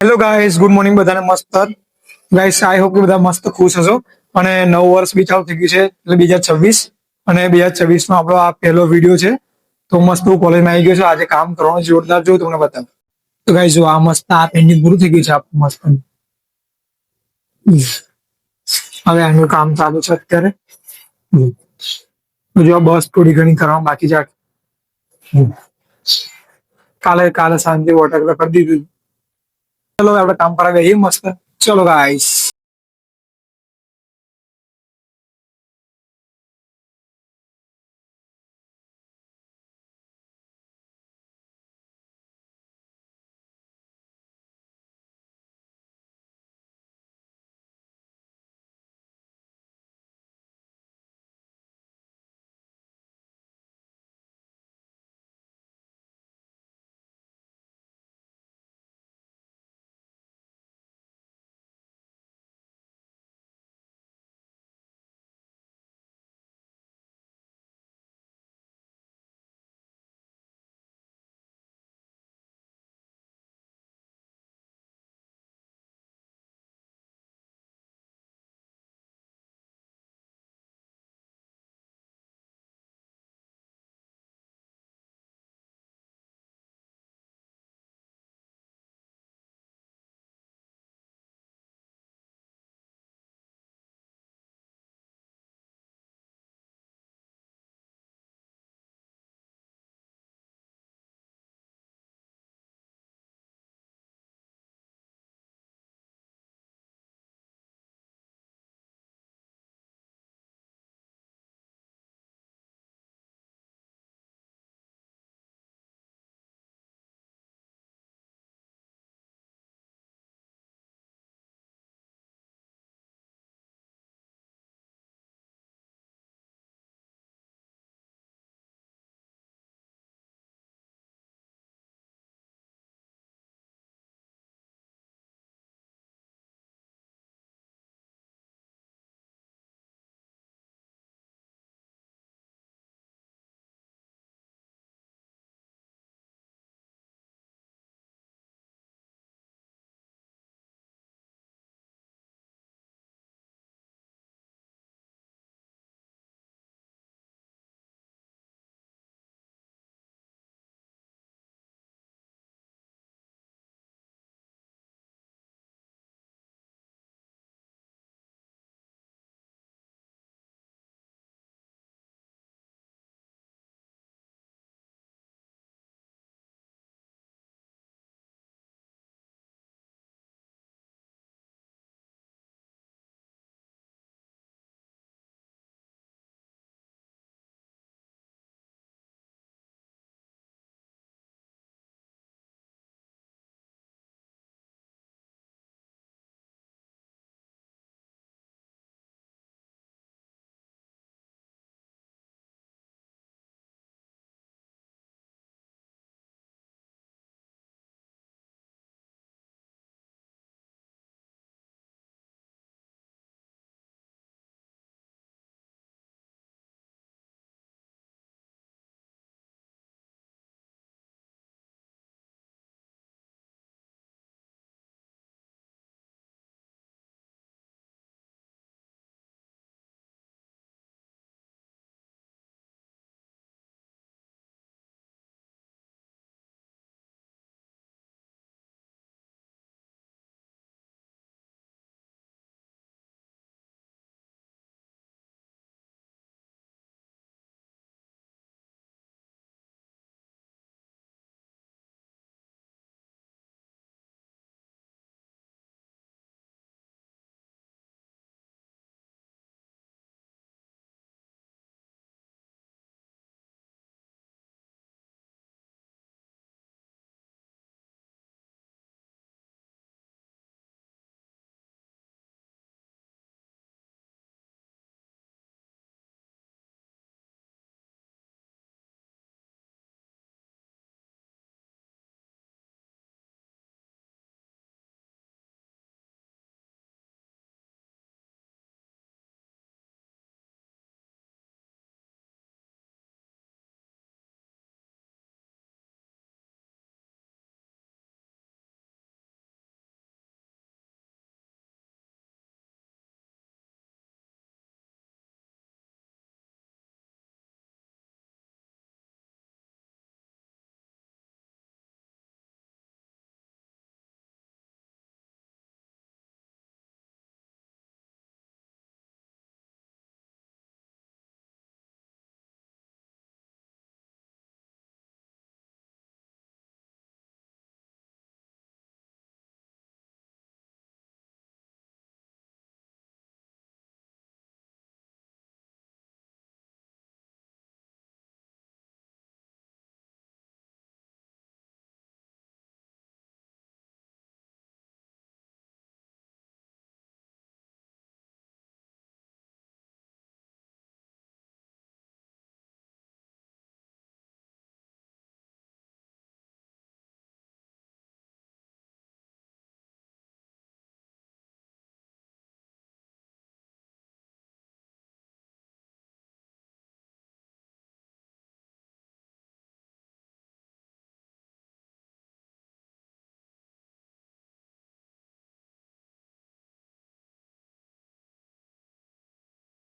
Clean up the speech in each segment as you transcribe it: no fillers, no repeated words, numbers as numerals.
Hello guys, good morning બધાને. મસ્ત guys, I hope કે બધા મસ્ત ખુશ હશો. અને નવું વર્ષ બી ચાલુ થઈ ગયું છે, એટલે 2026. અને 2026 નો આપણો આ પહેલો વિડીયો છે. તો મસ્ત હું કોલેજમાં આવી ગયો છું. આજે કામ કરવાનું જોરદાર જો તમને બતાવું. તો ગાઈસ જો આ મસ્ત આ પેન્ડિંગ પૂરું થઈ ગયું છે આપણું મસ્ત. હવે આનું કામ ચાલુ છે અત્યારે. તો જો બસ થોડી ઘણી કરવાનું બાકી છે. કાલે કાલે સાંજે વોટર કરી દીધું. ચલો આપણે કામ કરાવીએ એ મસ્ત. ચલો ગાઈસ.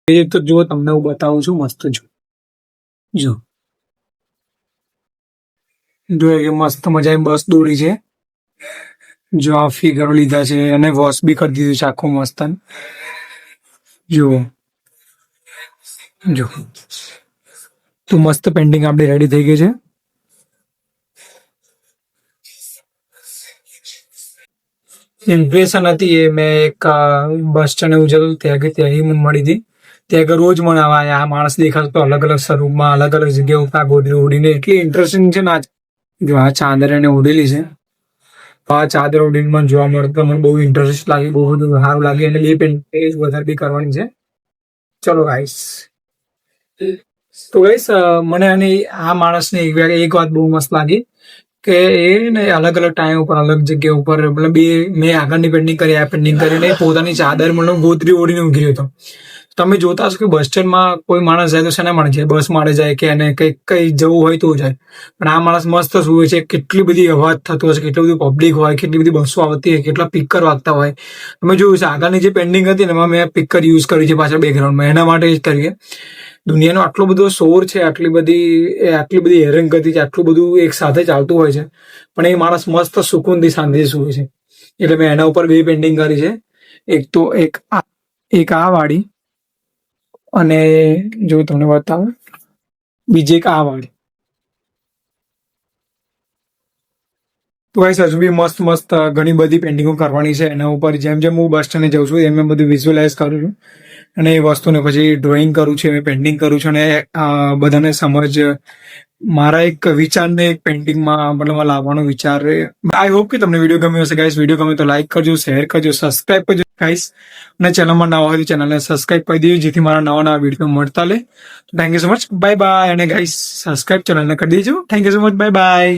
એ તો જો તમને હું બતાવું છું મસ્ત જો જો કે મસ્ત મજાની બસ દોરી છે. જો આ ફિગરો લીધા છે અને વોશ બી કરી દીધું છે આખું મસ્ત. જુઓ જો તો મસ્ત પેન્ટિંગ આપણી રેડી થઈ ગઈ છે. ઇમ્પ્રેશન હતી એ મેં એક બસ સ્ટેન્ડ એવું જતું ત્યાં ગઈ ત્યાં મને મળી હતી. ત્યાં આગળ રોજ મને આ માણસ દેખાતો તો અલગ અલગ સ્વરૂપમાં અલગ અલગ જગ્યા ઉપર ગોદડી ઉડીને એટલી ઇન્ટરેસ્ટિંગ છે ને. જો આ ચાદર એને ઉડેલી છે. આ ચાદર ઉડીને મને જોવા મળતો મને બહુ ઇન્ટરેસ્ટ લાગી, બહુ બધું સારું લાગે અને બે પેન્ટિંગ વધારે બી કરવાની છે. ચલો ગાઈસ, તો ગાઈસ મને આની આ માણસને એક વાત બહુ મસ્ત લાગી કે એ ને અલગ અલગ ટાઈમ ઉપર અલગ જગ્યા ઉપર મતલબ બે મેં આગળની પેન્ટિંગ કરી આ પેન્ટિંગ કરીને પોતાની ચાદર મતલબ ગોતરી ઓડીને ઊંઘી રહ્યો હતો. તમે જોતા હશો કે બસ સ્ટેન્ડમાં કોઈ માણસ જાય તો શેના માટે જાય? બસ માટે જાય કે એને કઈ જવું હોય તો જાય. પણ આ માણસ મસ્ત સુવે છે. કેટલી બધી અવાજ થતો હશે, કેટલું બધું પબ્લિક હોય, કેટલી બધી બસો આવતી હોય, કેટલા પિક્કર વાગતા હોય. તમે જોયું છે આગળની જે પેન્ટિંગ હતી ને એમાં મેં પિક્કર યુઝ કર્યું છે પાછળ બેકગ્રાઉન્ડમાં, એના માટે જ કરીએ. દુનિયાનો આટલો બધો શોર છે, આટલી બધી હેરાનગતિ છે, આટલું બધું એક સાથે ચાલતું હોય છે, પણ એ માણસ મસ્ત સુકૂનથી શાંતિથી સૂવે છે. એટલે મેં એના ઉપર બે પેન્ટિંગ કરી છે. એક આ વાળી અને જો તમને બતાવું બીજી એક આ વાળી. તો ગાઈસ હજુ બી મસ્ત મસ્ત ઘણી બધી પેન્ટિંગો કરવાની છે એના ઉપર. જેમ જેમ હું બસ સ્ટેન્ડે જાઉં છું એમ બધું વિઝ્યુઅલાઇઝ કરું છું અને એ વસ્તુને પછી ડ્રોઈંગ કરું છું, પેન્ટિંગ કરું છું અને બધાને સમજ મારા એક વિચારને એક પેન્ટિંગમાં મતલબ લાવવાનો વિચાર. આઈ હોપ કે તમને વિડીયો ગમ્યો હશે ગાઈસ. વિડીયો ગમે તો લાઈક કરજો, શેર કરજો, સબસ્ક્રાઇબ કરજો ગાઈસ. અને ચેનલમાં નવા હોય તો ચેનલને સબસ્ક્રાઇબ કરી દેજો જેથી મારા નવા નવા વિડીયો મળતા રહે. Thank you so much, bye bye. અને ગાઈસ સબસ્ક્રાઇબ ચેનલને કરી દેજો. Thank you so much, bye bye.